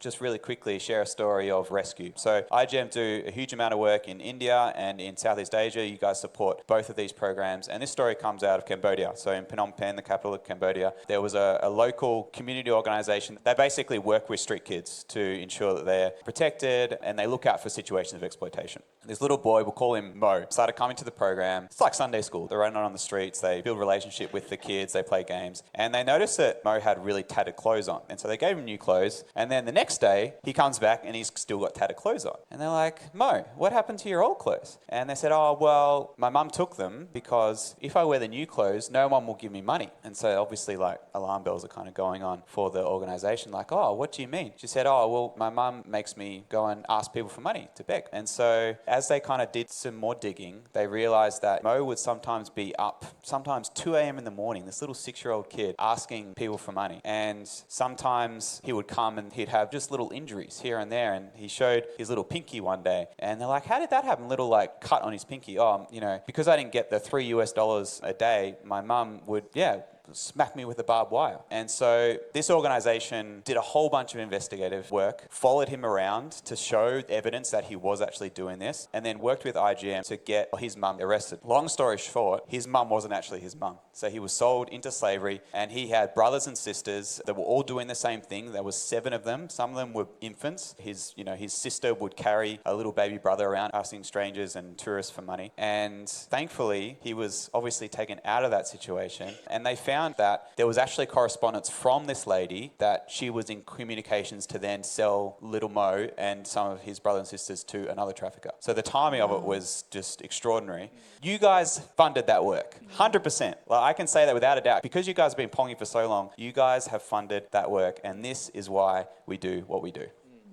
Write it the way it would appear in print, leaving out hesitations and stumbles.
just really quickly share a story of rescue. So IGM do a huge amount of work in India and in Southeast Asia. You guys support both of these programs. And this story comes out of Cambodia. So in Phnom Penh, the capital of Cambodia, there was a local community organization. They basically work with street kids to ensure that they're protected and they look out for situations of exploitation. This little boy, we'll call him Mo, started coming to the program. It's like Sunday school. They're running on the streets. They build a relationship with the kids. They play games. And they noticed that Mo had really tattered clothes on. And so they gave him new clothes. And then the next day, he comes back and he's still got tattered clothes on. And they're like, Mo, what happened to your old clothes? And they said, oh, well, my mum took them because if I wear the new clothes, no one will give me money. And so obviously like alarm bells are kind of going on for the organisation. Like, oh, what do you mean? She said, oh, well, my mum makes me go and ask people for money to beg. And so as they kind of did some more digging, they realised that Mo would sometimes be up, sometimes 2 a.m. in the morning, this little 6-year-old kid asking people for money. And sometimes he would come and he'd have just little injuries here and there. And he showed his little pinky one day. And they're like, how did that happen? Little like cut on his pinky. Oh, because I didn't get the $3 a day, my mum would, smack me with a barbed wire. And so this organisation did a whole bunch of investigative work, followed him around to show evidence that he was actually doing this, and then worked with IGM to get his mum arrested. Long story short, his mum wasn't actually his mum. So he was sold into slavery, and he had brothers and sisters that were all doing the same thing. There was 7 of them. Some of them were infants. His sister would carry a little baby brother around asking strangers and tourists for money. And thankfully, he was obviously taken out of that situation, and they found that there was actually correspondence from this lady that she was in communications to then sell little Mo and some of his brothers and sisters to another trafficker. So the timing of it was just extraordinary. You guys funded that work, 100%. Like, I can say that without a doubt. Because you guys have been ponging for so long, you guys have funded that work, and this is why we do what we do.